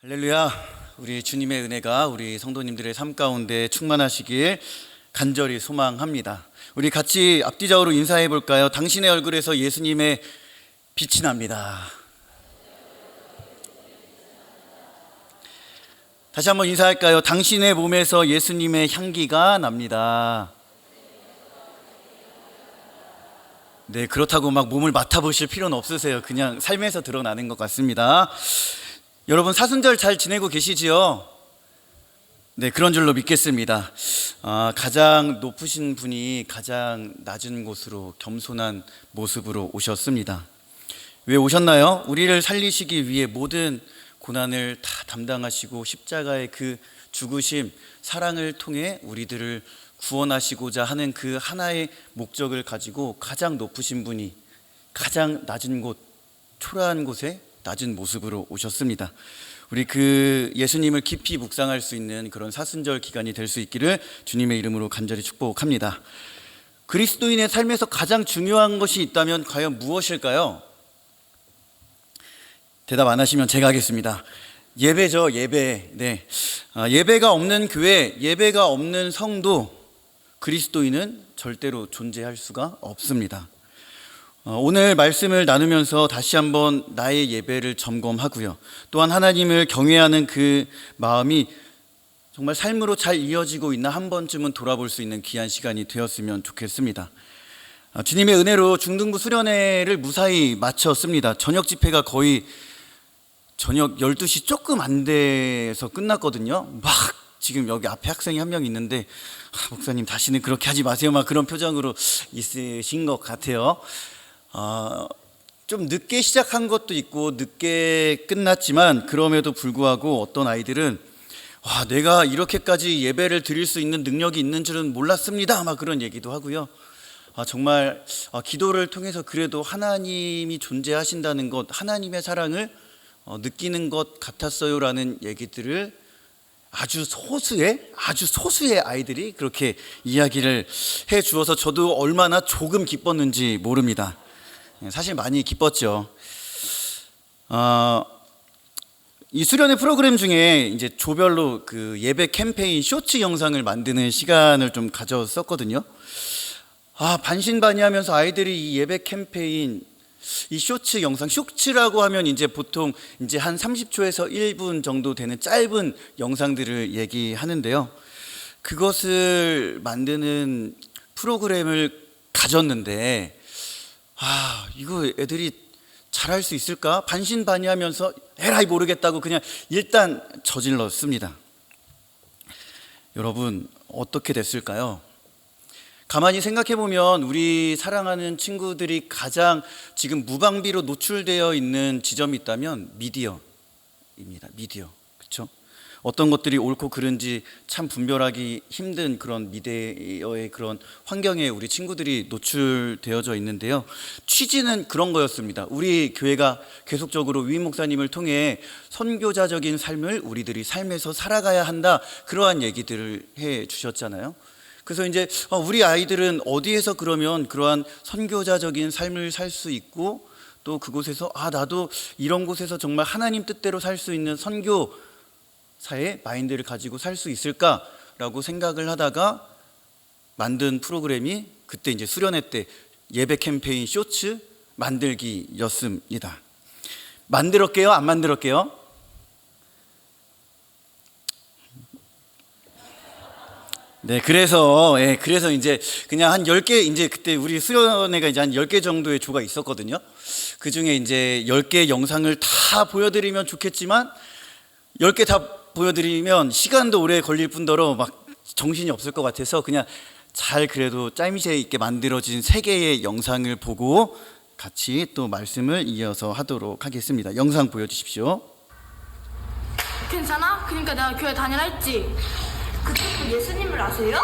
할렐루야. 우리 주님의 은혜가 우리 성도님들의 삶 가운데 충만하시길 간절히 소망합니다. 우리 같이 앞뒤적으로 인사해 볼까요? 당신의 얼굴에서 예수님의 빛이 납니다. 다시 한번 인사할까요? 당신의 몸에서 예수님의 향기가 납니다. 네, 그렇다고 막 몸을 맡아보실 필요는 없으세요. 그냥 삶에서 드러나는 것 같습니다. 여러분, 사순절 잘 지내고 계시지요? 네, 그런 줄로 믿겠습니다. 가장 높으신 분이 가장 낮은 곳으로 겸손한 모습으로 오셨습니다. 왜 오셨나요? 우리를 살리시기 위해 모든 고난을 다 담당하시고 십자가의 그 죽으심, 사랑을 통해 우리들을 구원하시고자 하는 그 하나의 목적을 가지고 가장 높으신 분이 가장 낮은 곳, 초라한 곳에 낮은 모습으로 오셨습니다. 우리 그 예수님을 깊이 묵상할 수 있는 그런 사순절 기간이 될 수 있기를 주님의 이름으로 간절히 축복합니다. 그리스도인의 삶에서 가장 중요한 것이 있다면 과연 무엇일까요? 대답 안 하시면 제가 하겠습니다. 예배죠, 예배. 네. 예배가 없는 교회, 예배가 없는 성도, 그리스도인은 절대로 존재할 수가 없습니다. 오늘 말씀을 나누면서 다시 한번 나의 예배를 점검하고요. 또한 하나님을 경외하는 그 마음이 정말 삶으로 잘 이어지고 있나 한 번쯤은 돌아볼 수 있는 귀한 시간이 되었으면 좋겠습니다. 주님의 은혜로 중등부 수련회를 무사히 마쳤습니다. 저녁 집회가 거의 저녁 12시 조금 안 돼서 끝났거든요. 막 지금 여기 앞에 학생이 한 명 있는데 목사님 다시는 그렇게 하지 마세요, 막 그런 표정으로 있으신 것 같아요. 좀 늦게 시작한 것도 있고 늦게 끝났지만 그럼에도 불구하고 어떤 아이들은 내가 이렇게까지 예배를 드릴 수 있는 능력이 있는 줄은 몰랐습니다, 막 그런 얘기도 하고요. 정말 기도를 통해서 그래도 하나님이 존재하신다는 것, 하나님의 사랑을 느끼는 것 같았어요 라는 얘기들을 아주 소수의 아이들이 그렇게 이야기를 해 주어서 저도 얼마나 조금 기뻤는지 모릅니다. 사실 많이 기뻤죠. 이 수련회 프로그램 중에 이제 조별로 그 예배 캠페인 쇼츠 영상을 만드는 시간을 좀 가졌었거든요. 반신반의하면서 아이들이 이 예배 캠페인, 이 쇼츠 영상, 쇼츠라고 하면 이제 보통 이제 한 30초에서 1분 정도 되는 짧은 영상들을 얘기하는데요. 그것을 만드는 프로그램을 가졌는데 이거 애들이 잘할 수 있을까? 반신반의하면서 에라이 모르겠다고 그냥 일단 저질렀습니다. 여러분, 어떻게 됐을까요? 가만히 생각해보면 우리 사랑하는 친구들이 가장 지금 무방비로 노출되어 있는 지점이 있다면 미디어입니다. 미디어, 그렇죠? 어떤 것들이 옳고 그른지 참 분별하기 힘든 그런 미디어의 그런 환경에 우리 친구들이 노출되어져 있는데요. 취지는 그런 거였습니다. 우리 교회가 계속적으로 위임 목사님을 통해 선교자적인 삶을 우리들이 삶에서 살아가야 한다, 그러한 얘기들을 해 주셨잖아요. 그래서 이제 우리 아이들은 어디에서 그러면 그러한 선교자적인 삶을 살 수 있고 또 그곳에서 나도 이런 곳에서 정말 하나님 뜻대로 살 수 있는 선교사의 마인드를 가지고 살 수 있을까라고 생각을 하다가 만든 프로그램이 그때 이제 수련회 때 예배 캠페인 쇼츠 만들기였습니다. 만들었게요? 안 만들었게요? 네, 그래서 이제 그냥 한 10개, 이제 그때 우리 수련회가 이제 한 10개 정도의 조가 있었거든요. 그 중에 이제 10개 영상을 다 보여드리면 좋겠지만 10개 다 보여드리면 시간도 오래 걸릴 뿐더러 막 정신이 없을 것 같아서 그냥 잘 그래도 짜임새 있게 만들어진 3개의 영상을 보고 같이 또 말씀을 이어서 하도록 하겠습니다. 영상 보여주십시오. 괜찮아? 그러니까 내가 교회 다니라 했지. 그쪽도 예수님을 아세요?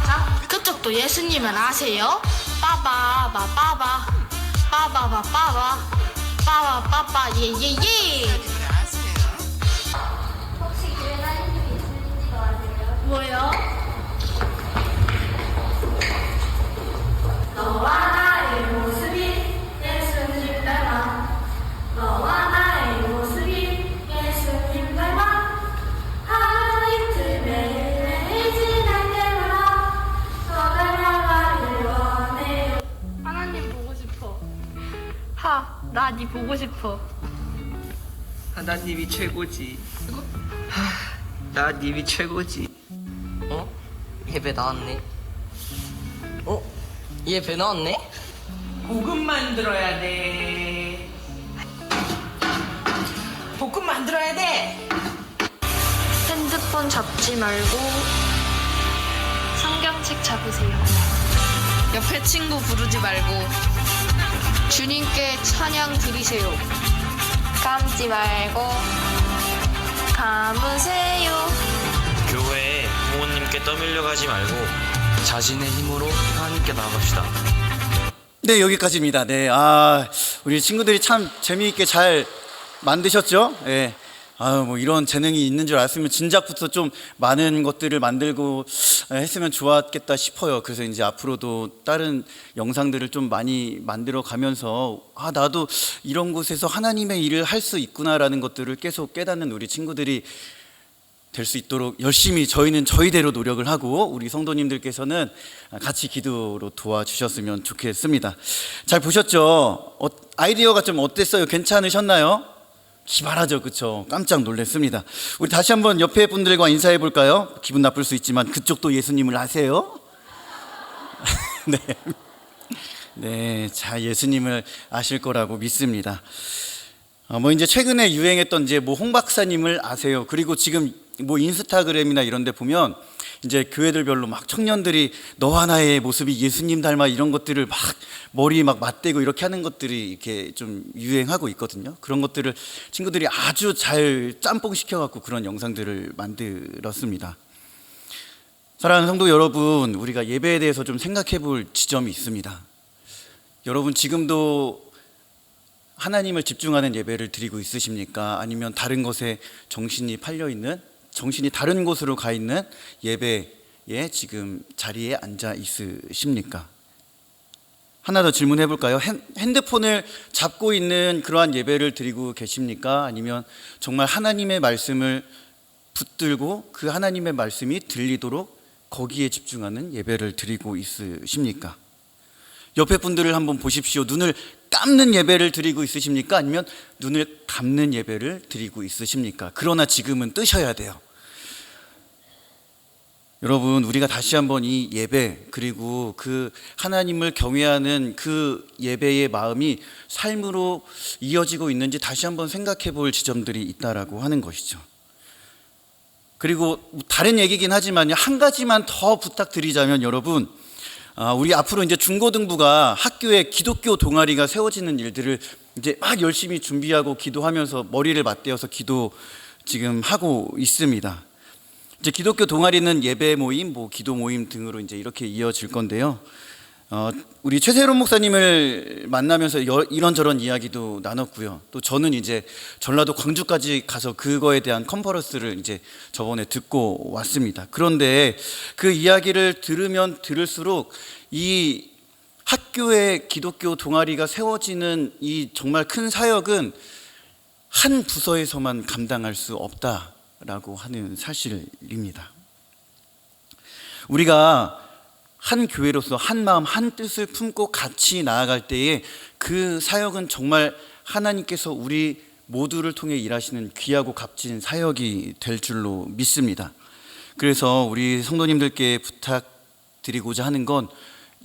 자, 그쪽도 예수님을 아세요? 빠바바 빠바 빠바바 빠바 빠바 빠바 예예예. 혹시 교회 다니는 예수님 아세요? 뭐요? 너와 나의 모습이 예수님 닮아. 너와 나의 모습이 예수 보고 싶어. 하나님이 최고지. 하나님이 최고지. 예배 나왔네. 예배 나왔네? 볶음 만들어야 돼. 볶음 만들어야 돼. 핸드폰 잡지 말고 성경책 잡으세요. 옆에 친구 부르지 말고 주님께 찬양 드리세요. 감지 말고 감으세요. 교회에 부모님께 떠밀려 가지 말고 자신의 힘으로 하나님께 나아갑시다. 네, 여기까지입니다. 네, 우리 친구들이 참 재미있게 잘 만드셨죠? 예. 뭐 이런 재능이 있는 줄 알았으면 진작부터 좀 많은 것들을 만들고 했으면 좋았겠다 싶어요. 그래서 이제 앞으로도 다른 영상들을 좀 많이 만들어 가면서 나도 이런 곳에서 하나님의 일을 할 수 있구나라는 것들을 계속 깨닫는 우리 친구들이 될 수 있도록 열심히 저희는 저희대로 노력을 하고 우리 성도님들께서는 같이 기도로 도와주셨으면 좋겠습니다. 잘 보셨죠? 아이디어가 좀 어땠어요? 괜찮으셨나요? 기발하죠, 그쵸? 깜짝 놀랐습니다. 우리 다시 한번 옆에 분들과 인사해 볼까요? 기분 나쁠 수 있지만 그쪽도 예수님을 아세요? 네. 네, 자, 예수님을 아실 거라고 믿습니다. 이제 최근에 유행했던 홍 박사님을 아세요? 그리고 지금 인스타그램이나 이런 데 보면 이제 교회들별로 막 청년들이 너와 나의 모습이 예수님 닮아 이런 것들을 막 머리 막 맞대고 이렇게 하는 것들이 이렇게 좀 유행하고 있거든요. 그런 것들을 친구들이 아주 잘 짬뽕 시켜갖고 그런 영상들을 만들었습니다. 사랑하는 성도 여러분, 우리가 예배에 대해서 좀 생각해 볼 지점이 있습니다. 여러분 지금도 하나님을 집중하는 예배를 드리고 있으십니까? 아니면 다른 것에 정신이 팔려 있는, 정신이 다른 곳으로 가 있는 예배에 지금 자리에 앉아 있으십니까? 하나 더 질문해 볼까요? 핸드폰을 잡고 있는 그러한 예배를 드리고 계십니까? 아니면 정말 하나님의 말씀을 붙들고 그 하나님의 말씀이 들리도록 거기에 집중하는 예배를 드리고 있으십니까? 옆에 분들을 한번 보십시오. 눈을 감는 예배를 드리고 있으십니까? 아니면 눈을 감는 예배를 드리고 있으십니까? 그러나 지금은 뜨셔야 돼요. 여러분, 우리가 다시 한번 이 예배, 그리고 그 하나님을 경외하는 그 예배의 마음이 삶으로 이어지고 있는지 다시 한번 생각해 볼 지점들이 있다라고 하는 것이죠. 그리고 다른 얘기긴 하지만요, 한 가지만 더 부탁드리자면 여러분, 우리 앞으로 이제 중고등부가 학교에 기독교 동아리가 세워지는 일들을 이제 막 열심히 준비하고 기도하면서 머리를 맞대어서 기도 지금 하고 있습니다. 이제 기독교 동아리는 예배 모임, 기도 모임 등으로 이제 이렇게 이어질 건데요. 우리 최세롬 목사님을 만나면서 이런저런 이야기도 나눴고요. 또 저는 이제 전라도 광주까지 가서 그거에 대한 컨퍼런스를 이제 저번에 듣고 왔습니다. 그런데 그 이야기를 들으면 들을수록 이 학교에 기독교 동아리가 세워지는 이 정말 큰 사역은 한 부서에서만 감당할 수 없다라고 하는 사실입니다. 우리가 한 교회로서 한 마음 한 뜻을 품고 같이 나아갈 때에 그 사역은 정말 하나님께서 우리 모두를 통해 일하시는 귀하고 값진 사역이 될 줄로 믿습니다. 그래서 우리 성도님들께 부탁드리고자 하는 건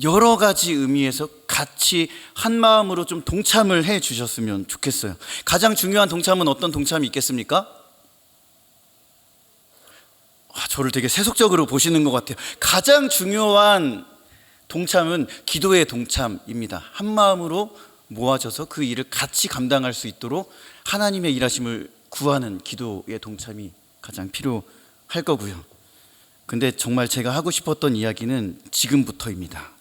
여러 가지 의미에서 같이 한 마음으로 좀 동참을 해 주셨으면 좋겠어요. 가장 중요한 동참은 어떤 동참이 있겠습니까? 저를 되게 세속적으로 보시는 것 같아요. 가장 중요한 동참은 기도의 동참입니다. 한 마음으로 모아져서 그 일을 같이 감당할 수 있도록 하나님의 일하심을 구하는 기도의 동참이 가장 필요할 거고요. 근데 정말 제가 하고 싶었던 이야기는 지금부터입니다.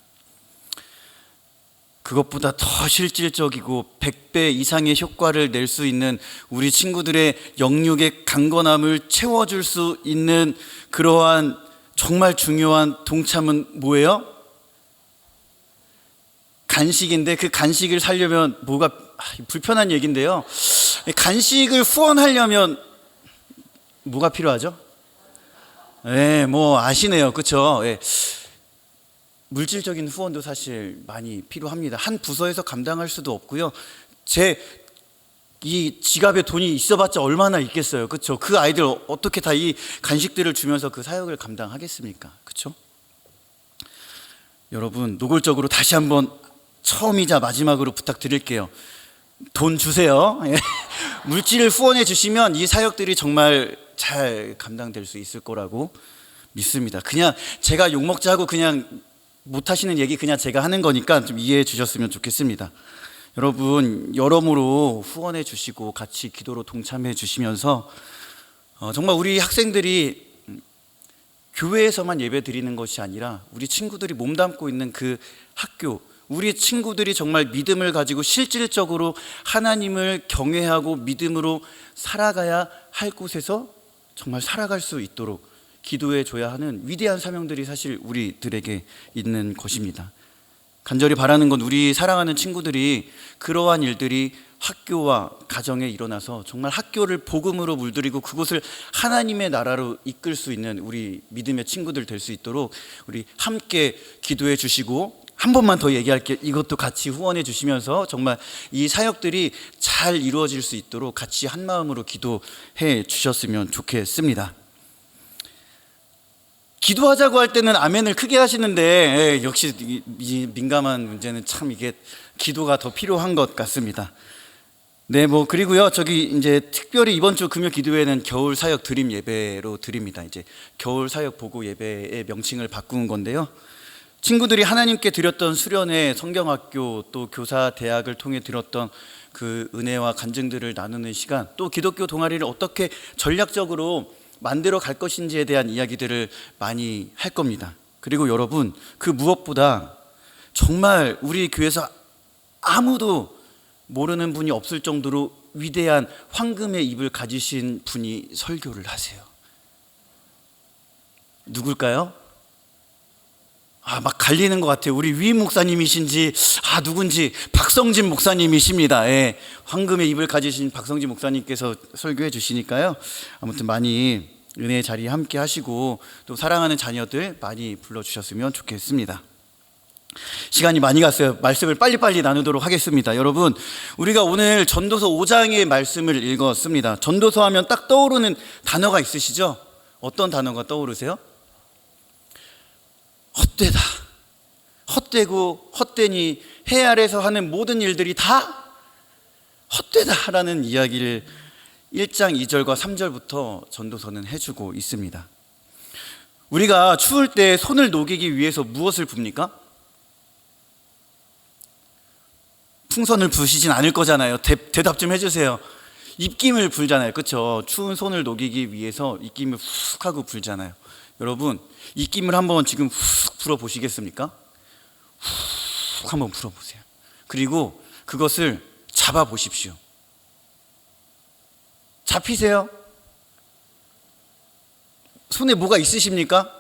그것보다 더 실질적이고 100배 이상의 효과를 낼 수 있는 우리 친구들의 영육의 강건함을 채워줄 수 있는 그러한 정말 중요한 동참은 뭐예요? 간식인데 그 간식을 사려면 뭐가 불편한 얘기인데요. 간식을 후원하려면 뭐가 필요하죠? 네, 아시네요. 그렇죠? 네. 물질적인 후원도 사실 많이 필요합니다. 한 부서에서 감당할 수도 없고요. 제 이 지갑에 돈이 있어봤자 얼마나 있겠어요, 그렇죠? 그 아이들 어떻게 다 이 간식들을 주면서 그 사역을 감당하겠습니까, 그렇죠? 여러분, 노골적으로 다시 한번 처음이자 마지막으로 부탁드릴게요. 돈 주세요. 물질을 후원해 주시면 이 사역들이 정말 잘 감당될 수 있을 거라고 믿습니다. 그냥 제가 욕먹자 하고 그냥 못하시는 얘기 그냥 제가 하는 거니까 좀 이해해 주셨으면 좋겠습니다. 여러분, 여러모로 후원해 주시고 같이 기도로 동참해 주시면서 정말 우리 학생들이 교회에서만 예배 드리는 것이 아니라 우리 친구들이 몸담고 있는 그 학교, 우리 친구들이 정말 믿음을 가지고 실질적으로 하나님을 경외하고 믿음으로 살아가야 할 곳에서 정말 살아갈 수 있도록 기도해 줘야 하는 위대한 사명들이 사실 우리들에게 있는 것입니다. 간절히 바라는 건 우리 사랑하는 친구들이 그러한 일들이 학교와 가정에 일어나서 정말 학교를 복음으로 물들이고 그곳을 하나님의 나라로 이끌 수 있는 우리 믿음의 친구들 될 수 있도록 우리 함께 기도해 주시고, 한 번만 더 얘기할게요. 이것도 같이 후원해 주시면서 정말 이 사역들이 잘 이루어질 수 있도록 같이 한 마음으로 기도해 주셨으면 좋겠습니다. 기도하자고 할 때는 아멘을 크게 하시는데 역시 이 민감한 문제는 참 이게 기도가 더 필요한 것 같습니다. 네, 그리고요, 저기 이제 특별히 이번 주 금요 기도회는 겨울 사역 드림 예배로 드립니다. 이제 겨울 사역 보고 예배의 명칭을 바꾼 건데요. 친구들이 하나님께 드렸던 수련회, 성경학교, 또 교사 대학을 통해 들었던 그 은혜와 간증들을 나누는 시간, 또 기독교 동아리를 어떻게 전략적으로 만들어 갈 것인지에 대한 이야기들을 많이 할 겁니다. 그리고 여러분, 그 무엇보다 정말 우리 교회에서 아무도 모르는 분이 없을 정도로 위대한 황금의 입을 가지신 분이 설교를 하세요. 누굴까요? 막 갈리는 것 같아요. 우리 위임 목사님이신지 누군지 박성진 목사님이십니다. 예, 황금의 입을 가지신 박성진 목사님께서 설교해 주시니까요. 아무튼 많이 은혜의 자리에 함께 하시고 또 사랑하는 자녀들 많이 불러주셨으면 좋겠습니다. 시간이 많이 갔어요. 말씀을 빨리빨리 나누도록 하겠습니다. 여러분, 우리가 오늘 전도서 5장의 말씀을 읽었습니다. 전도서 하면 딱 떠오르는 단어가 있으시죠? 어떤 단어가 떠오르세요? 헛되다, 헛되고 헛되니 해 아래서 하는 모든 일들이 다 헛되다라는 이야기를 1장 2절과 3절부터 전도서는 해주고 있습니다. 우리가 추울 때 손을 녹이기 위해서 무엇을 붑니까? 풍선을 부시진 않을 거잖아요. 대답 좀 해주세요. 입김을 불잖아요, 그렇죠? 추운 손을 녹이기 위해서 입김을 훅 하고 불잖아요. 여러분, 입김을 한번 지금 훅 불어보시겠습니까? 훅 한번 불어보세요. 그리고 그것을 잡아보십시오. 잡히세요? 손에 뭐가 있으십니까?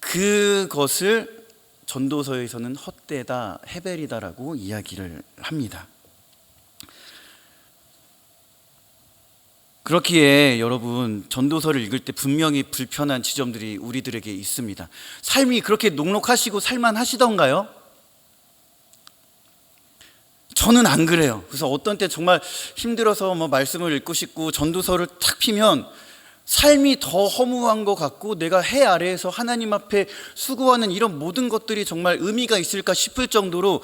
그것을 전도서에서는 헛되다, 헤벨이다라고 이야기를 합니다. 그렇기에 여러분, 전도서를 읽을 때 분명히 불편한 지점들이 우리들에게 있습니다. 삶이 그렇게 녹록하시고 살만하시던가요? 저는 안 그래요. 그래서 어떤 때 정말 힘들어서 말씀을 읽고 싶고 전도서를 탁 피면 삶이 더 허무한 것 같고 내가 해 아래에서 하나님 앞에 수고하는 이런 모든 것들이 정말 의미가 있을까 싶을 정도로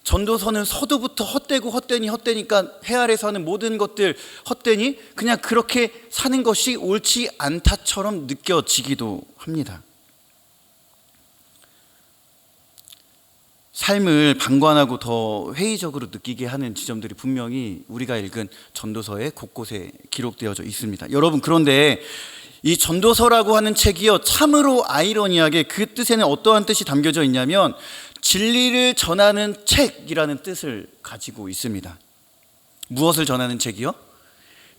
전도서는 서두부터 헛되고 헛되니까 해 아래에서 하는 모든 것들 헛되니 그냥 그렇게 사는 것이 옳지 않다처럼 느껴지기도 합니다. 삶을 방관하고 더 회의적으로 느끼게 하는 지점들이 분명히 우리가 읽은 전도서의 곳곳에 기록되어져 있습니다. 여러분, 그런데 이 전도서라고 하는 책이요, 참으로 아이러니하게 그 뜻에는 어떠한 뜻이 담겨져 있냐면 진리를 전하는 책이라는 뜻을 가지고 있습니다. 무엇을 전하는 책이요?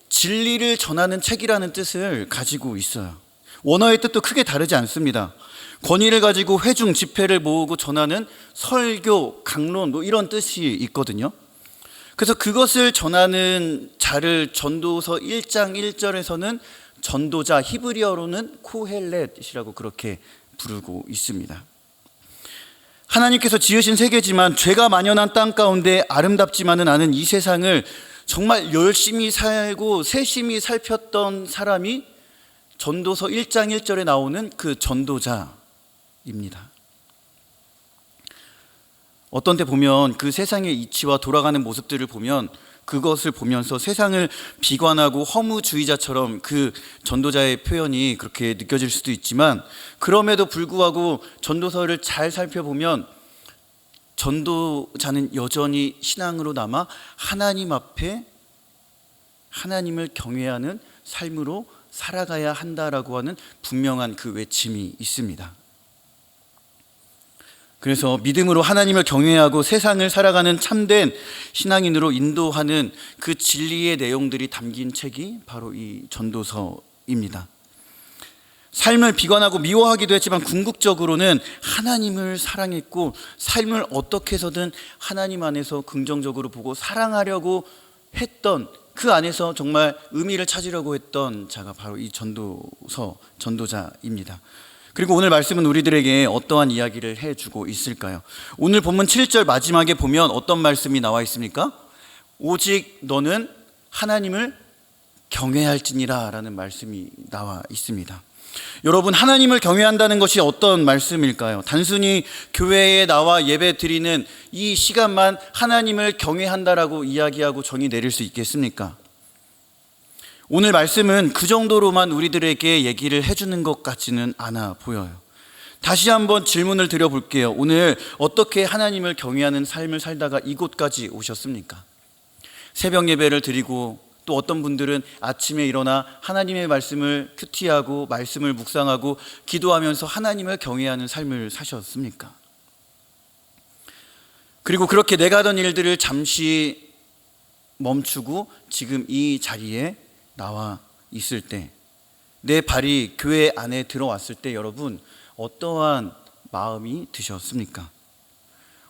진리를 전하는 책이라는 뜻을 가지고 있어요. 원어의 뜻도 크게 다르지 않습니다. 권위를 가지고 회중, 집회를 모으고 전하는 설교, 강론 이런 뜻이 있거든요. 그래서 그것을 전하는 자를 전도서 1장 1절에서는 전도자, 히브리어로는 코헬렛이라고 그렇게 부르고 있습니다. 하나님께서 지으신 세계지만 죄가 만연한 땅 가운데 아름답지만은 않은 이 세상을 정말 열심히 살고 세심히 살폈던 사람이 전도서 1장 1절에 나오는 그 전도자입니다. 어떤 때 보면 그 세상의 이치와 돌아가는 모습들을 보면 그것을 보면서 세상을 비관하고 허무주의자처럼 그 전도자의 표현이 그렇게 느껴질 수도 있지만, 그럼에도 불구하고 전도서를 잘 살펴보면 전도자는 여전히 신앙으로 남아 하나님 앞에 하나님을 경외하는 삶으로 살아가야 한다라고 하는 분명한 그 외침이 있습니다. 그래서 믿음으로 하나님을 경외하고 세상을 살아가는 참된 신앙인으로 인도하는 그 진리의 내용들이 담긴 책이 바로 이 전도서입니다. 삶을 비관하고 미워하기도 했지만 궁극적으로는 하나님을 사랑했고 삶을 어떻게 해서든 하나님 안에서 긍정적으로 보고 사랑하려고 했던, 그 안에서 정말 의미를 찾으려고 했던 자가 바로 이 전도자입니다. 그리고 오늘 말씀은 우리들에게 어떠한 이야기를 해주고 있을까요? 오늘 본문 7절 마지막에 보면 어떤 말씀이 나와 있습니까? 오직 너는 하나님을 경외할지니라 라는 말씀이 나와 있습니다. 여러분, 하나님을 경외한다는 것이 어떤 말씀일까요? 단순히 교회에 나와 예배 드리는 이 시간만 하나님을 경외한다라고 이야기하고 정의 내릴 수 있겠습니까? 오늘 말씀은 그 정도로만 우리들에게 얘기를 해주는 것 같지는 않아 보여요. 다시 한번 질문을 드려볼게요. 오늘 어떻게 하나님을 경외하는 삶을 살다가 이곳까지 오셨습니까? 새벽 예배를 드리고 또 어떤 분들은 아침에 일어나 하나님의 말씀을 큐티하고 말씀을 묵상하고 기도하면서 하나님을 경외하는 삶을 사셨습니까? 그리고 그렇게 내가 하던 일들을 잠시 멈추고 지금 이 자리에 나와 있을 때, 내 발이 교회 안에 들어왔을 때 여러분 어떠한 마음이 드셨습니까?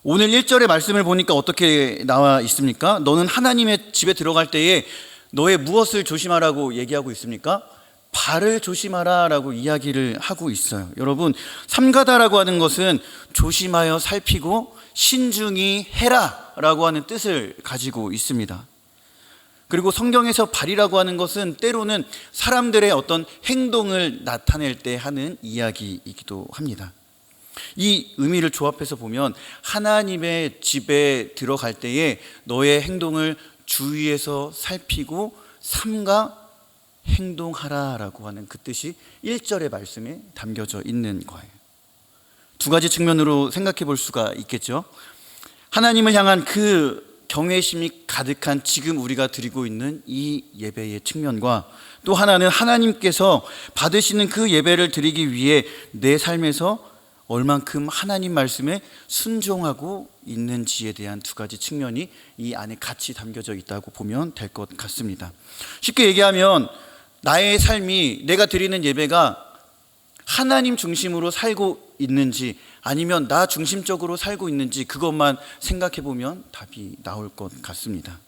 오늘 1절의 말씀을 보니까 어떻게 나와 있습니까? 너는 하나님의 집에 들어갈 때에 너의 무엇을 조심하라고 얘기하고 있습니까? 발을 조심하라 라고 이야기를 하고 있어요. 여러분, 삼가다라고 하는 것은 조심하여 살피고 신중히 해라 라고 하는 뜻을 가지고 있습니다. 그리고 성경에서 발이라고 하는 것은 때로는 사람들의 어떤 행동을 나타낼 때 하는 이야기이기도 합니다. 이 의미를 조합해서 보면 하나님의 집에 들어갈 때에 너의 행동을 주위에서 살피고 삼가 행동하라라고 하는 그 뜻이 1절의 말씀에 담겨져 있는 거예요. 두 가지 측면으로 생각해 볼 수가 있겠죠. 하나님을 향한 그 경외심이 가득한 지금 우리가 드리고 있는 이 예배의 측면과, 또 하나는 하나님께서 받으시는 그 예배를 드리기 위해 내 삶에서 얼만큼 하나님 말씀에 순종하고 있는지에 대한 두 가지 측면이 이 안에 같이 담겨져 있다고 보면 될 것 같습니다. 쉽게 얘기하면 나의 삶이, 내가 드리는 예배가 하나님 중심으로 살고 있는지 아니면 나 중심적으로 살고 있는지 그것만 생각해 보면 답이 나올 것 같습니다.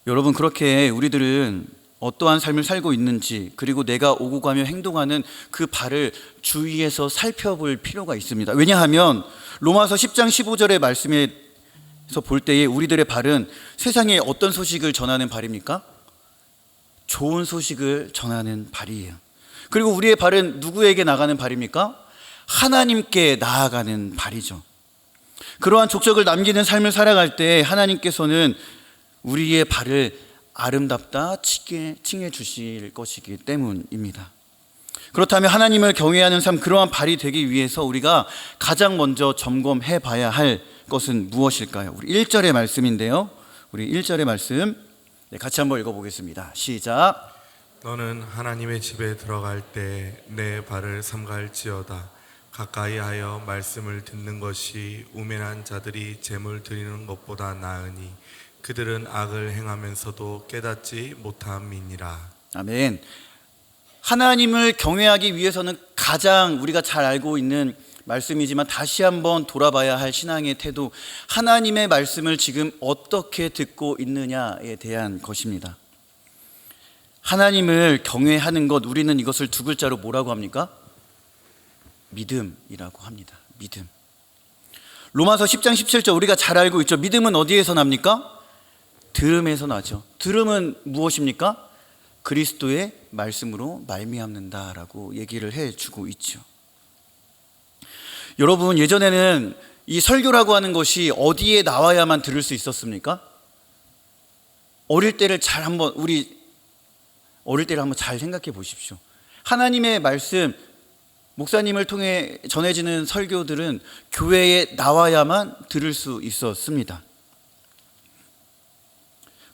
여러분, 그렇게 우리들은 어떠한 삶을 살고 있는지, 그리고 내가 오고 가며 행동하는 그 발을 주위에서 살펴볼 필요가 있습니다. 왜냐하면 로마서 10장 15절의 말씀에서 볼 때에 우리들의 발은 세상에 어떤 소식을 전하는 발입니까? 좋은 소식을 전하는 발이에요. 그리고 우리의 발은 누구에게 나가는 발입니까? 하나님께 나아가는 발이죠. 그러한 족적을 남기는 삶을 살아갈 때 하나님께서는 우리의 발을 아름답다 칭해 주실 것이기 때문입니다. 그렇다면 하나님을 경외하는 삶, 그러한 발이 되기 위해서 우리가 가장 먼저 점검해 봐야 할 것은 무엇일까요? 우리 1절의 말씀인데요. 우리 1절의 말씀 같이 한번 읽어보겠습니다. 시작. 너는 하나님의 집에 들어갈 때 내 발을 삼갈지어다. 가까이 하여 말씀을 듣는 것이 우매한 자들이 제물 드리는 것보다 나으니 그들은 악을 행하면서도 깨닫지 못함이니라. 아멘. 하나님을 경외하기 위해서는 가장 우리가 잘 알고 있는 말씀이지만 다시 한번 돌아봐야 할 신앙의 태도, 하나님의 말씀을 지금 어떻게 듣고 있느냐에 대한 것입니다. 하나님을 경외하는 것, 우리는 이것을 두 글자로 뭐라고 합니까? 믿음이라고 합니다. 믿음. 로마서 10장 17절 우리가 잘 알고 있죠. 믿음은 어디에서 납니까? 들음에서 나죠. 들음은 무엇입니까? 그리스도의 말씀으로 말미암는다라고 얘기를 해주고 있죠. 여러분, 예전에는 이 설교라고 하는 것이 어디에 나와야만 들을 수 있었습니까? 어릴 때를 한번 잘 생각해 보십시오. 하나님의 말씀, 목사님을 통해 전해지는 설교들은 교회에 나와야만 들을 수 있었습니다.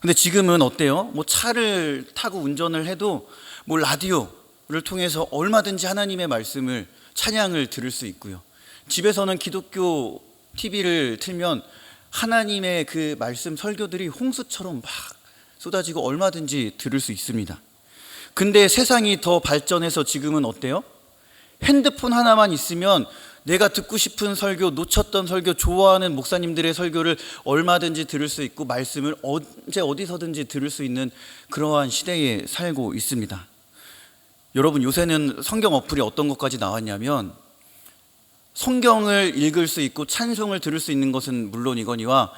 근데 지금은 어때요? 뭐 차를 타고 운전을 해도 뭐 라디오를 통해서 얼마든지 하나님의 말씀을, 찬양을 들을 수 있고요. 집에서는 기독교 TV를 틀면 하나님의 그 말씀 설교들이 홍수처럼 막 쏟아지고 얼마든지 들을 수 있습니다. 근데 세상이 더 발전해서 지금은 어때요? 핸드폰 하나만 있으면 내가 듣고 싶은 설교, 놓쳤던 설교, 좋아하는 목사님들의 설교를 얼마든지 들을 수 있고 말씀을 언제 어디서든지 들을 수 있는 그러한 시대에 살고 있습니다. 여러분, 요새는 성경 어플이 어떤 것까지 나왔냐면 성경을 읽을 수 있고 찬송을 들을 수 있는 것은 물론이거니와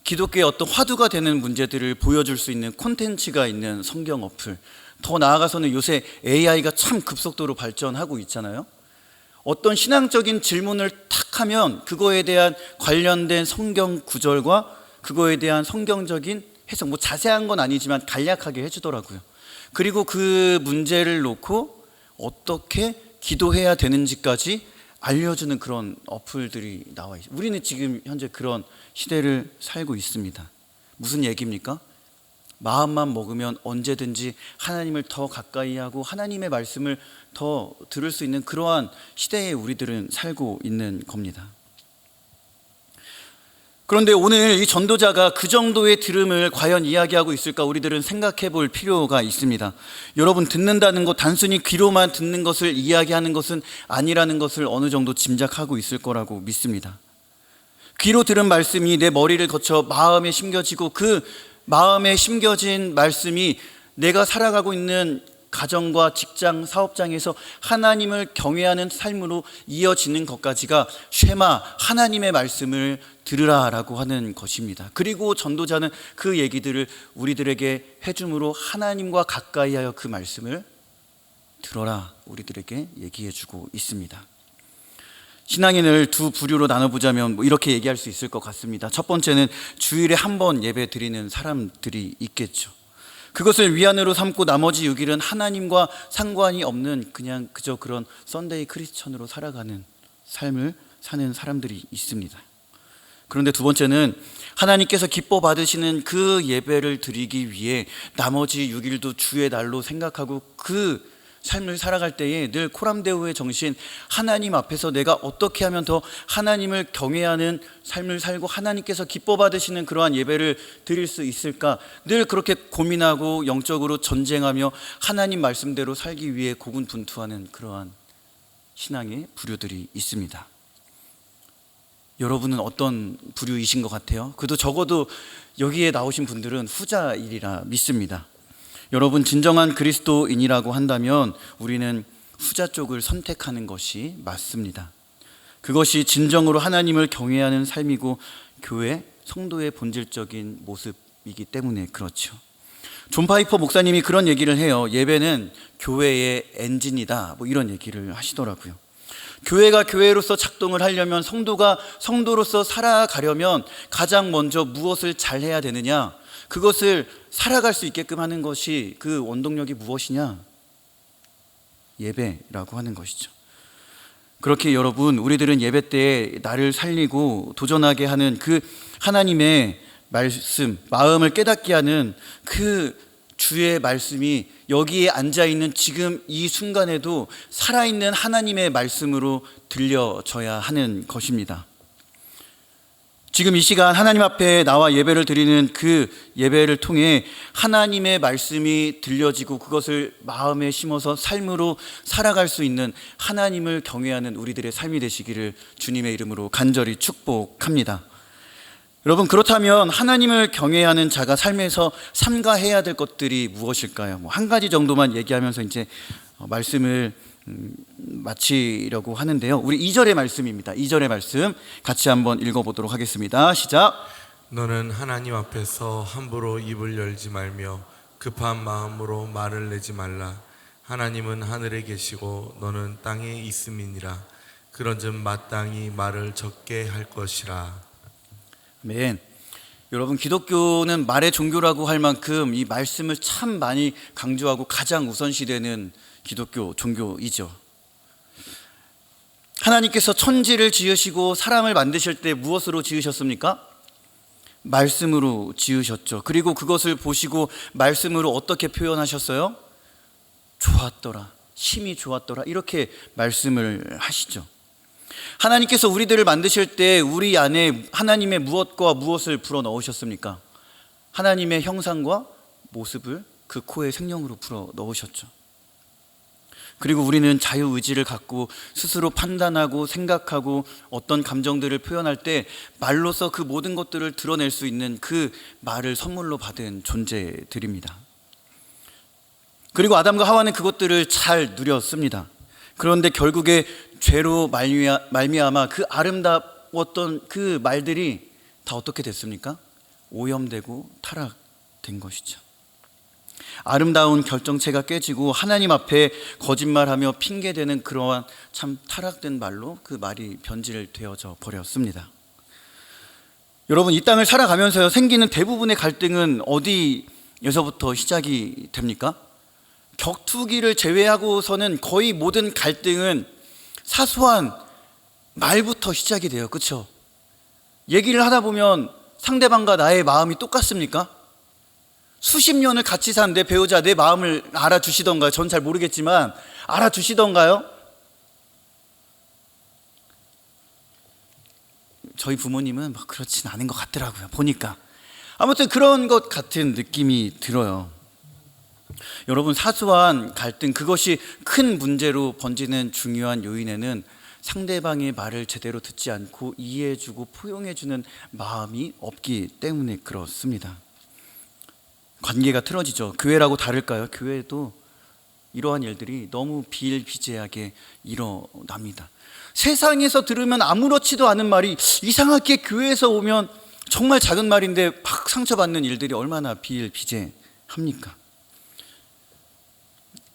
기독교의 어떤 화두가 되는 문제들을 보여줄 수 있는 콘텐츠가 있는 성경 어플, 더 나아가서는 요새 AI가 참 급속도로 발전하고 있잖아요. 어떤 신앙적인 질문을 탁 하면 그거에 대한 관련된 성경 구절과 그거에 대한 성경적인 해석, 뭐 자세한 건 아니지만 간략하게 해주더라고요. 그리고 그 문제를 놓고 어떻게 기도해야 되는지까지 알려주는 그런 어플들이 나와 있어요. 우리는 지금 현재 그런 시대를 살고 있습니다. 무슨 얘기입니까? 마음만 먹으면 언제든지 하나님을 더 가까이 하고 하나님의 말씀을 더 들을 수 있는 그러한 시대에 우리들은 살고 있는 겁니다. 그런데 오늘 이 전도자가 그 정도의 들음을 과연 이야기하고 있을까 우리들은 생각해 볼 필요가 있습니다. 여러분, 듣는다는 것, 단순히 귀로만 듣는 것을 이야기하는 것은 아니라는 것을 어느 정도 짐작하고 있을 거라고 믿습니다. 귀로 들은 말씀이 내 머리를 거쳐 마음에 심겨지고 그 마음에 심겨진 말씀이 내가 살아가고 있는 가정과 직장, 사업장에서 하나님을 경외하는 삶으로 이어지는 것까지가 쉐마, 하나님의 말씀을 들으라라고 하는 것입니다. 그리고 전도자는 그 얘기들을 우리들에게 해줌으로 하나님과 가까이 하여 그 말씀을 들어라 우리들에게 얘기해주고 있습니다. 신앙인을 두 부류로 나눠보자면 이렇게 얘기할 수 있을 것 같습니다. 첫 번째는 주일에 한 번 예배 드리는 사람들이 있겠죠. 그것을 위안으로 삼고 나머지 6일은 하나님과 상관이 없는 그저 그런 썬데이 크리스천으로 살아가는 삶을 사는 사람들이 있습니다. 그런데 두 번째는 하나님께서 기뻐 받으시는 그 예배를 드리기 위해 나머지 6일도 주의 날로 생각하고 그 삶을 살아갈 때에 늘 코람데오의 정신, 하나님 앞에서 내가 어떻게 하면 더 하나님을 경외하는 삶을 살고 하나님께서 기뻐 받으시는 그러한 예배를 드릴 수 있을까, 늘 그렇게 고민하고 영적으로 전쟁하며 하나님 말씀대로 살기 위해 고군분투하는 그러한 신앙의 부류들이 있습니다. 여러분은 어떤 부류이신 것 같아요? 그래도 적어도 여기에 나오신 분들은 후자이리라 믿습니다. 여러분, 진정한 그리스도인이라고 한다면 우리는 후자 쪽을 선택하는 것이 맞습니다. 그것이 진정으로 하나님을 경외하는 삶이고 교회, 성도의 본질적인 모습이기 때문에 그렇죠. 존 파이퍼 목사님이 그런 얘기를 해요. 예배는 교회의 엔진이다, 이런 얘기를 하시더라고요. 교회가 교회로서 작동을 하려면, 성도가 성도로서 살아가려면 가장 먼저 무엇을 잘해야 되느냐, 그것을 살아갈 수 있게끔 하는 것이, 그 원동력이 무엇이냐? 예배라고 하는 것이죠. 그렇게 여러분, 우리들은 예배 때 나를 살리고 도전하게 하는 그 하나님의 말씀, 마음을 깨닫게 하는 그 주의 말씀이 여기에 앉아있는 지금 이 순간에도 살아있는 하나님의 말씀으로 들려져야 하는 것입니다. 지금 이 시간 하나님 앞에 나와 예배를 드리는 그 예배를 통해 하나님의 말씀이 들려지고 그것을 마음에 심어서 삶으로 살아갈 수 있는 하나님을 경외하는 우리들의 삶이 되시기를 주님의 이름으로 간절히 축복합니다. 여러분, 그렇다면 하나님을 경외하는 자가 삶에서 삼가해야 될 것들이 무엇일까요? 한 가지 정도만 얘기하면서 이제 말씀을 마치려고 하는데요. 우리 2절의 말씀입니다. 2절의 말씀 같이 한번 읽어보도록 하겠습니다. 시작. 너는 하나님 앞에서 함부로 입을 열지 말며 급한 마음으로 말을 내지 말라. 하나님은 하늘에 계시고 너는 땅에 있음이니라. 그런즉 마땅히 말을 적게 할 것이라. 아멘. 여러분, 기독교는 말의 종교라고 할 만큼 이 말씀을 참 많이 강조하고 가장 우선시되는 기독교 종교이죠. 하나님께서 천지를 지으시고 사람을 만드실 때 무엇으로 지으셨습니까? 말씀으로 지으셨죠. 그리고 그것을 보시고 말씀으로 어떻게 표현하셨어요? 좋았더라, 심히 좋았더라, 이렇게 말씀을 하시죠. 하나님께서 우리들을 만드실 때 우리 안에 하나님의 무엇과 무엇을 불어 넣으셨습니까? 하나님의 형상과 모습을 그 코에 생명으로 불어 넣으셨죠. 그리고 우리는 자유의지를 갖고 스스로 판단하고 생각하고 어떤 감정들을 표현할 때 말로서 그 모든 것들을 드러낼 수 있는 그 말을 선물로 받은 존재들입니다. 그리고 아담과 하와는 그것들을 잘 누렸습니다. 그런데 결국에 죄로 말미암아 그 아름다웠던 그 말들이 다 어떻게 됐습니까? 오염되고 타락된 것이죠. 아름다운 결정체가 깨지고 하나님 앞에 거짓말하며 핑계대는 그러한 참 타락된 말로 그 말이 변질되어져 버렸습니다. 여러분, 이 땅을 살아가면서 생기는 대부분의 갈등은 어디에서부터 시작이 됩니까? 격투기를 제외하고서는 거의 모든 갈등은 사소한 말부터 시작이 돼요. 그렇죠? 얘기를 하다 보면 상대방과 나의 마음이 똑같습니까? 수십 년을 같이 산 내 배우자 내 마음을 알아주시던가요? 전 잘 모르겠지만 알아주시던가요? 저희 부모님은 뭐 그렇진 않은 것 같더라고요. 보니까 아무튼 그런 것 같은 느낌이 들어요. 여러분, 사소한 갈등, 그것이 큰 문제로 번지는 중요한 요인에는 상대방의 말을 제대로 듣지 않고 이해해주고 포용해주는 마음이 없기 때문에 그렇습니다. 관계가 틀어지죠. 교회라고 다를까요? 교회도 이러한 일들이 너무 비일비재하게 일어납니다. 세상에서 들으면 아무렇지도 않은 말이 이상하게 교회에서 오면 정말 작은 말인데 막 상처받는 일들이 얼마나 비일비재합니까?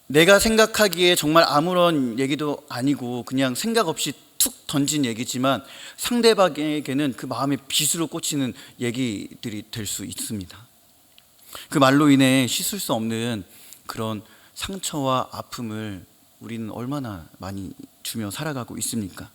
내가 생각하기에 정말 아무런 얘기도 아니고 그냥 생각 없이 툭 던진 얘기지만 상대방에게는 그 마음에 빗으로 꽂히는 얘기들이 될 수 있습니다. 그 말로 인해 씻을 수 없는 그런 상처와 아픔을 우리는 얼마나 많이 주며 살아가고 있습니까?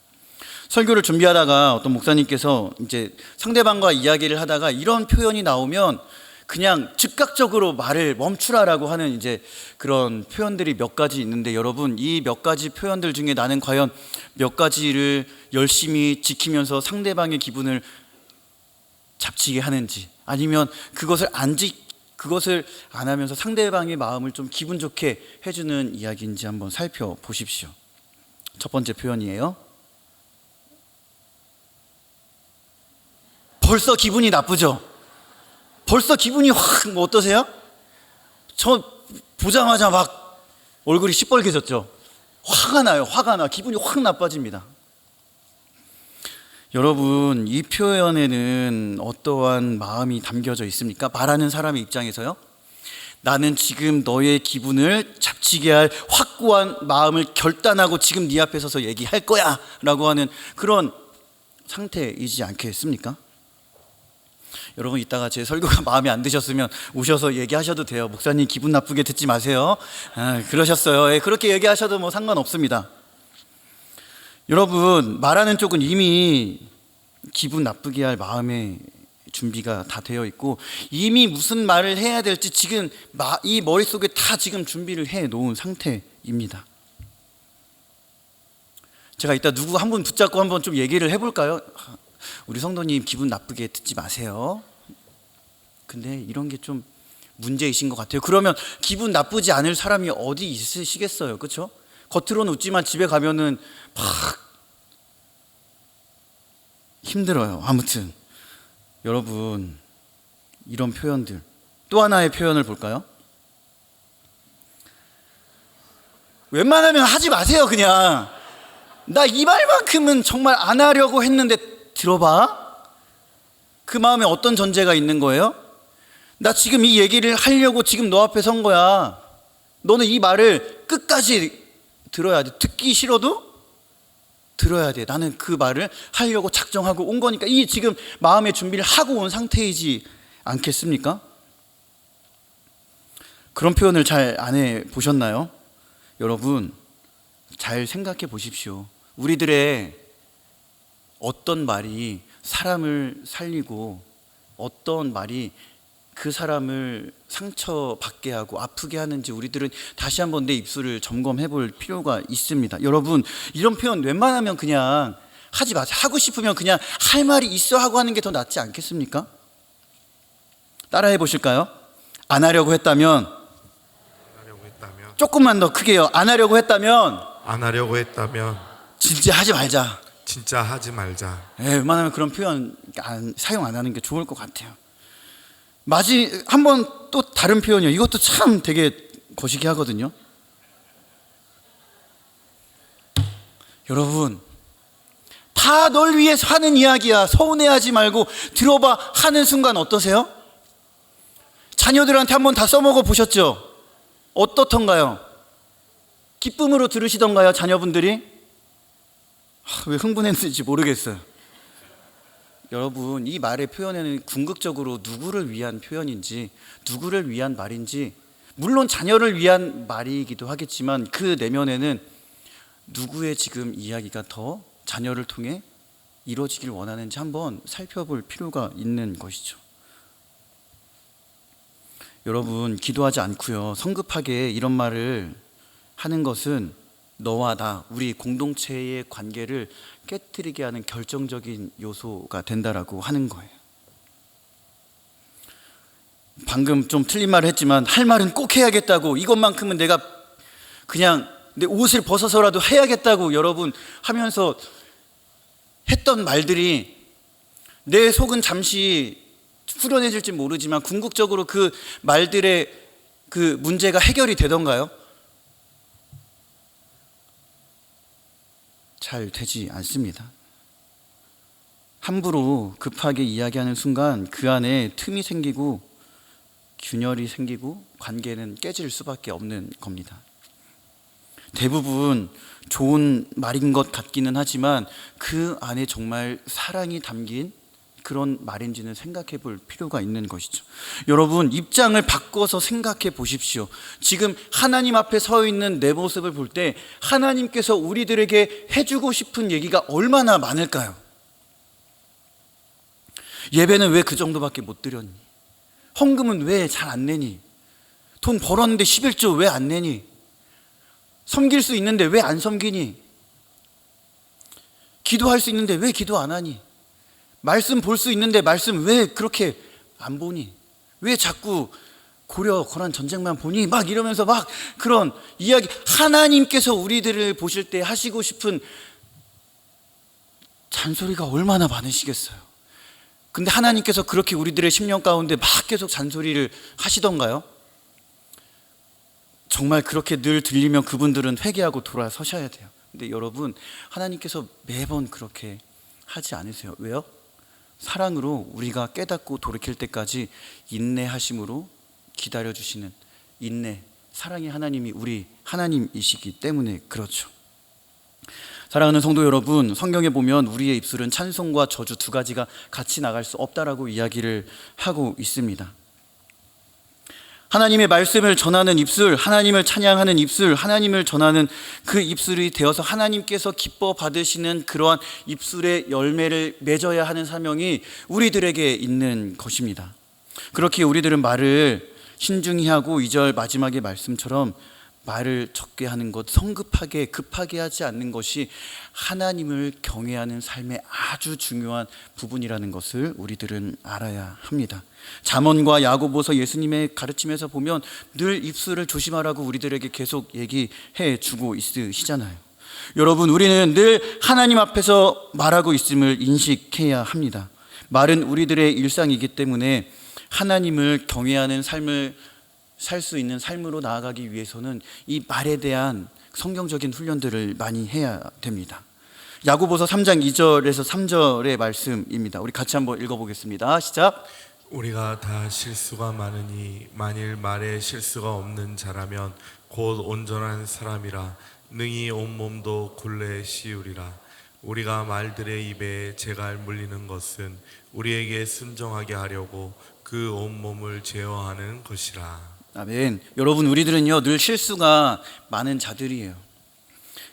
설교를 준비하다가 어떤 목사님께서 이제 상대방과 이야기를 하다가 이런 표현이 나오면 그냥 즉각적으로 말을 멈추라라고 하는 이제 그런 표현들이 몇 가지 있는데, 여러분, 이 몇 가지 표현들 중에 나는 과연 몇 가지를 열심히 지키면서 상대방의 기분을 잡치게 하는지, 아니면 그것을 안 하면서 상대방의 마음을 좀 기분 좋게 해주는 이야기인지 한번 살펴보십시오. 첫 번째 표현이에요. 벌써 기분이 나쁘죠? 벌써 기분이 확, 뭐 어떠세요? 저 보자마자 막 얼굴이 시뻘개졌죠? 화가 나요. 화가 나. 기분이 확 나빠집니다. 여러분, 이 표현에는 어떠한 마음이 담겨져 있습니까? 말하는 사람의 입장에서요. 나는 지금 너의 기분을 잡치게 할 확고한 마음을 결단하고 지금 네 앞에 서서 얘기할 거야 라고 하는 그런 상태이지 않겠습니까? 여러분, 이따가 제 설교가 마음에 안 드셨으면 오셔서 얘기하셔도 돼요. 목사님 기분 나쁘게 듣지 마세요. 그러셨어요. 그렇게 얘기하셔도 뭐 상관없습니다. 여러분, 말하는 쪽은 이미 기분 나쁘게 할 마음의 준비가 다 되어 있고 이미 무슨 말을 해야 될지 지금 이 머릿속에 다 지금 준비를 해 놓은 상태입니다. 제가 이따 누구 한 분 붙잡고 한번 좀 얘기를 해볼까요? 우리 성도님 기분 나쁘게 듣지 마세요. 근데 이런 게 좀 문제이신 것 같아요. 그러면 기분 나쁘지 않을 사람이 어디 있으시겠어요? 그렇죠? 겉으로는 웃지만 집에 가면은 막 힘들어요. 아무튼 여러분, 이런 표현들, 또 하나의 표현을 볼까요? 웬만하면 하지 마세요. 그냥 나 이 말만큼은 정말 안 하려고 했는데 들어봐. 그 마음에 어떤 전제가 있는 거예요? 나 지금 이 얘기를 하려고 지금 너 앞에 선 거야. 너는 이 말을 끝까지 들어야 돼. 듣기 싫어도 들어야 돼. 나는 그 말을 하려고 작정하고 온 거니까 이 지금 마음의 준비를 하고 온 상태이지 않겠습니까? 그런 표현을 잘 안 해 보셨나요? 여러분, 잘 생각해 보십시오. 우리들의 어떤 말이 사람을 살리고 어떤 말이 그 사람을 상처받게 하고 아프게 하는지 우리들은 다시 한번 내 입술을 점검해 볼 필요가 있습니다. 여러분, 이런 표현 웬만하면 그냥 하지 마세요. 하고 싶으면 그냥 할 말이 있어 하고 하는 게 더 낫지 않겠습니까? 따라해 보실까요? 안 하려고 했다면, 조금만 더 크게요. 안 하려고 했다면 진짜 하지 말자. 진짜 하지 말자. 웬만하면 그런 표현 사용 안 하는 게 좋을 것 같아요. 한번 또 다른 표현이요. 이것도 참 되게 거시기 하거든요. 여러분, 다 널 위해서 하는 이야기야. 서운해하지 말고 들어봐 하는 순간 어떠세요? 자녀들한테 한번 다 써먹어 보셨죠? 어떻던가요? 기쁨으로 들으시던가요, 자녀분들이? 왜 흥분했는지 모르겠어요. 여러분, 이 말의 표현에는 궁극적으로 누구를 위한 표현인지, 누구를 위한 말인지, 물론 자녀를 위한 말이기도 하겠지만 그 내면에는 누구의 지금 이야기가 더 자녀를 통해 이루어지길 원하는지 한번 살펴볼 필요가 있는 것이죠. 여러분, 기도하지 않고요 성급하게 이런 말을 하는 것은 너와 나, 우리 공동체의 관계를 깨트리게 하는 결정적인 요소가 된다라고 하는 거예요. 방금 좀 틀린 말을 했지만 할 말은 꼭 해야겠다고, 이것만큼은 내가 그냥 내 옷을 벗어서라도 해야겠다고 여러분 하면서 했던 말들이 내 속은 잠시 후련해질지 모르지만 궁극적으로 그 말들의 그 문제가 해결이 되던가요? 잘 되지 않습니다. 함부로 급하게 이야기하는 순간 그 안에 틈이 생기고 균열이 생기고 관계는 깨질 수밖에 없는 겁니다. 대부분 좋은 말인 것 같기는 하지만 그 안에 정말 사랑이 담긴 그런 말인지는 생각해 볼 필요가 있는 것이죠. 여러분, 입장을 바꿔서 생각해 보십시오. 지금 하나님 앞에 서 있는 내 모습을 볼 때 하나님께서 우리들에게 해주고 싶은 얘기가 얼마나 많을까요? 예배는 왜 그 정도밖에 못 드렸니? 헌금은 왜 잘 안 내니? 돈 벌었는데 11조 왜 안 내니? 섬길 수 있는데 왜 안 섬기니? 기도할 수 있는데 왜 기도 안 하니? 말씀 볼 수 있는데 말씀 왜 그렇게 안 보니? 왜 자꾸 고려 고란 전쟁만 보니? 막 이러면서 막 그런 이야기, 하나님께서 우리들을 보실 때 하시고 싶은 잔소리가 얼마나 많으시겠어요. 근데 하나님께서 그렇게 우리들의 심령 가운데 막 계속 잔소리를 하시던가요? 정말 그렇게 늘 들리면 그분들은 회개하고 돌아서셔야 돼요. 근데 여러분, 하나님께서 매번 그렇게 하지 않으세요. 왜요? 사랑으로 우리가 깨닫고 돌이킬 때까지 인내하심으로 기다려주시는 인내, 사랑의 하나님이 우리 하나님이시기 때문에 그렇죠. 사랑하는 성도 여러분, 성경에 보면 우리의 입술은 찬송과 저주 두 가지가 같이 나갈 수 없다라고 이야기를 하고 있습니다. 하나님의 말씀을 전하는 입술, 하나님을 찬양하는 입술, 하나님을 전하는 그 입술이 되어서 하나님께서 기뻐 받으시는 그러한 입술의 열매를 맺어야 하는 사명이 우리들에게 있는 것입니다. 그렇게 우리들은 말을 신중히 하고 2절 마지막의 말씀처럼 말을 적게 하는 것, 성급하게 급하게 하지 않는 것이 하나님을 경외하는 삶의 아주 중요한 부분이라는 것을 우리들은 알아야 합니다. 잠언과 야고보서 예수님의 가르침에서 보면 늘 입술을 조심하라고 우리들에게 계속 얘기해 주고 있으시잖아요. 여러분, 우리는 늘 하나님 앞에서 말하고 있음을 인식해야 합니다. 말은 우리들의 일상이기 때문에 하나님을 경외하는 삶을 살 수 있는 삶으로 나아가기 위해서는 이 말에 대한 성경적인 훈련들을 많이 해야 됩니다. 야고보서 3장 2절에서 3절의 말씀입니다. 우리 같이 한번 읽어보겠습니다. 시작. 우리가 다 실수가 많으니 만일 말에 실수가 없는 자라면 곧 온전한 사람이라 능히 온몸도 굴레 씌우리라. 우리가 말들의 입에 재갈 물리는 것은 우리에게 순종하게 하려고 그 온몸을 제어하는 것이라. 아멘. 여러분, 우리들은요 늘 실수가 많은 자들이에요.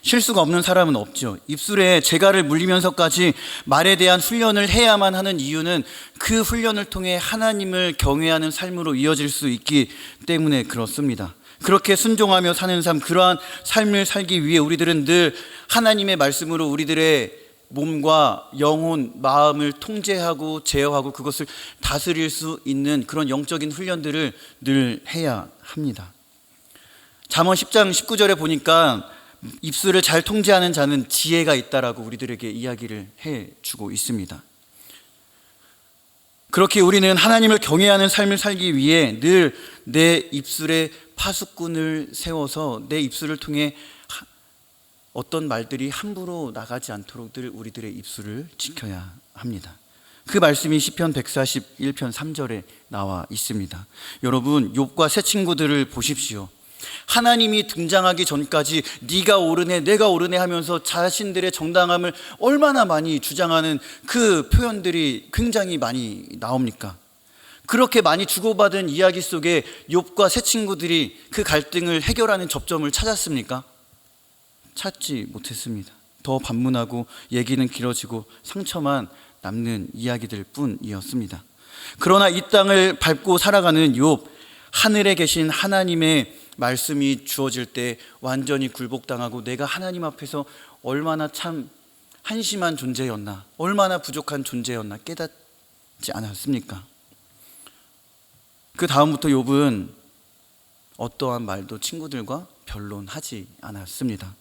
실수가 없는 사람은 없죠. 입술에 재갈을 물리면서까지 말에 대한 훈련을 해야만 하는 이유는 그 훈련을 통해 하나님을 경외하는 삶으로 이어질 수 있기 때문에 그렇습니다. 그렇게 순종하며 사는 삶, 그러한 삶을 살기 위해 우리들은 늘 하나님의 말씀으로 우리들의 몸과 영혼, 마음을 통제하고 제어하고 그것을 다스릴 수 있는 그런 영적인 훈련들을 늘 해야 합니다. 잠언 10장 19절에 보니까 입술을 잘 통제하는 자는 지혜가 있다라고 우리들에게 이야기를 해주고 있습니다. 그렇게 우리는 하나님을 경외하는 삶을 살기 위해 늘 내 입술에 파수꾼을 세워서 내 입술을 통해 어떤 말들이 함부로 나가지 않도록 늘 우리들의 입술을 지켜야 합니다. 그 말씀이 시편 141편 3절에 나와 있습니다. 여러분, 욥과 세 친구들을 보십시오. 하나님이 등장하기 전까지 네가 옳으네 내가 옳으네 하면서 자신들의 정당함을 얼마나 많이 주장하는 그 표현들이 굉장히 많이 나옵니까? 그렇게 많이 주고받은 이야기 속에 욥과 세 친구들이 그 갈등을 해결하는 접점을 찾았습니까? 찾지 못했습니다. 더 반문하고 얘기는 길어지고 상처만 남는 이야기들 뿐이었습니다. 그러나 이 땅을 밟고 살아가는 욥, 하늘에 계신 하나님의 말씀이 주어질 때 완전히 굴복당하고 내가 하나님 앞에서 얼마나 참 한심한 존재였나, 얼마나 부족한 존재였나 깨닫지 않았습니까? 그 다음부터 욥은 어떠한 말도 친구들과 변론하지 않았습니다.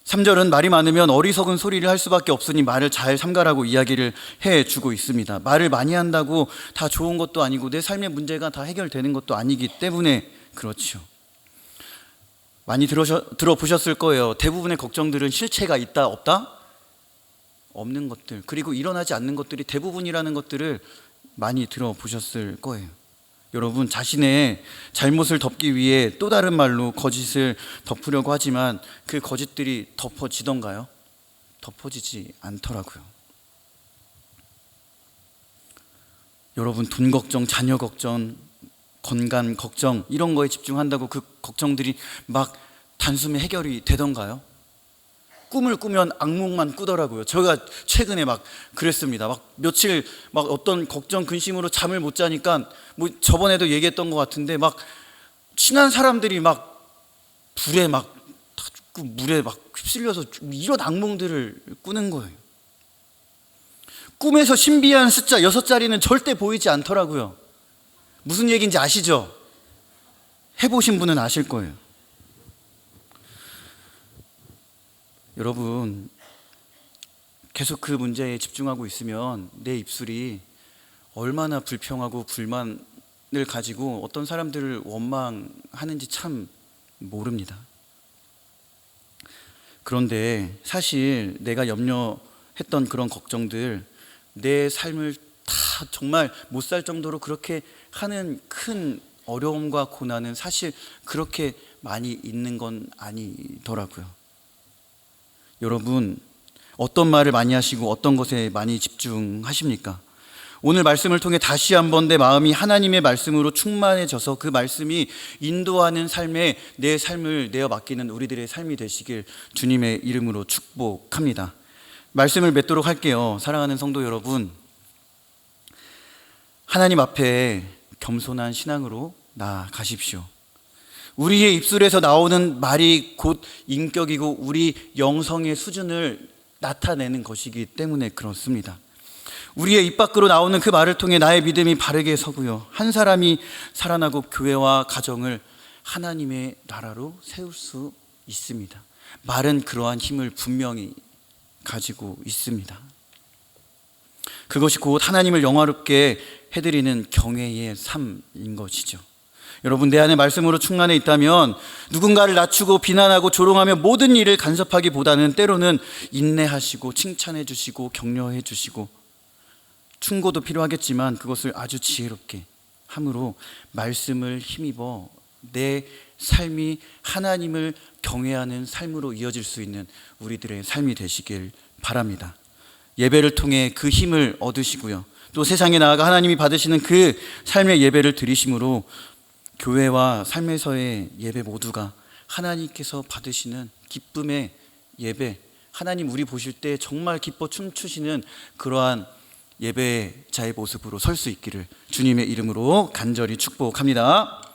3절은 말이 많으면 어리석은 소리를 할 수밖에 없으니 말을 잘 삼가라고 이야기를 해주고 있습니다. 말을 많이 한다고 다 좋은 것도 아니고 내 삶의 문제가 다 해결되는 것도 아니기 때문에 그렇죠. 많이 들어보셨을 거예요. 대부분의 걱정들은 실체가 있다 없다? 없는 것들, 그리고 일어나지 않는 것들이 대부분이라는 것들을 많이 들어보셨을 거예요. 여러분, 자신의 잘못을 덮기 위해 또 다른 말로 거짓을 덮으려고 하지만 그 거짓들이 덮어지던가요? 덮어지지 않더라고요. 여러분, 돈 걱정, 자녀 걱정, 건강 걱정 이런 거에 집중한다고 그 걱정들이 막 단숨에 해결이 되던가요? 꿈을 꾸면 악몽만 꾸더라고요. 제가 최근에 막 그랬습니다. 막 며칠 막 어떤 걱정 근심으로 잠을 못 자니까 뭐 저번에도 얘기했던 것 같은데 막 친한 사람들이 막 불에 막 다 죽고 물에 막 휩쓸려서 이런 악몽들을 꾸는 거예요. 꿈에서 신비한 숫자 6자리는 절대 보이지 않더라고요. 무슨 얘기인지 아시죠? 해보신 분은 아실 거예요. 여러분, 계속 그 문제에 집중하고 있으면 내 입술이 얼마나 불평하고 불만을 가지고 어떤 사람들을 원망하는지 참 모릅니다. 그런데 사실 내가 염려했던 그런 걱정들, 내 삶을 다 정말 못 살 정도로 그렇게 하는 큰 어려움과 고난은 사실 그렇게 많이 있는 건 아니더라고요. 여러분, 어떤 말을 많이 하시고 어떤 것에 많이 집중하십니까? 오늘 말씀을 통해 다시 한번 내 마음이 하나님의 말씀으로 충만해져서 그 말씀이 인도하는 삶에 내 삶을 내어 맡기는 우리들의 삶이 되시길 주님의 이름으로 축복합니다. 말씀을 맺도록 할게요. 사랑하는 성도 여러분, 하나님 앞에 겸손한 신앙으로 나아가십시오. 우리의 입술에서 나오는 말이 곧 인격이고 우리 영성의 수준을 나타내는 것이기 때문에 그렇습니다. 우리의 입 밖으로 나오는 그 말을 통해 나의 믿음이 바르게 서고요, 한 사람이 살아나고 교회와 가정을 하나님의 나라로 세울 수 있습니다. 말은 그러한 힘을 분명히 가지고 있습니다. 그것이 곧 하나님을 영화롭게 해드리는 경외의 삶인 것이죠. 여러분, 내 안에 말씀으로 충만해 있다면 누군가를 낮추고 비난하고 조롱하며 모든 일을 간섭하기보다는 때로는 인내하시고 칭찬해 주시고 격려해 주시고 충고도 필요하겠지만 그것을 아주 지혜롭게 함으로 말씀을 힘입어 내 삶이 하나님을 경외하는 삶으로 이어질 수 있는 우리들의 삶이 되시길 바랍니다. 예배를 통해 그 힘을 얻으시고요, 또 세상에 나아가 하나님이 받으시는 그 삶의 예배를 드리심으로 교회와 삶에서의 예배 모두가 하나님께서 받으시는 기쁨의 예배, 하나님 우리 보실 때 정말 기뻐 춤추시는 그러한 예배자의 모습으로 설 수 있기를 주님의 이름으로 간절히 축복합니다.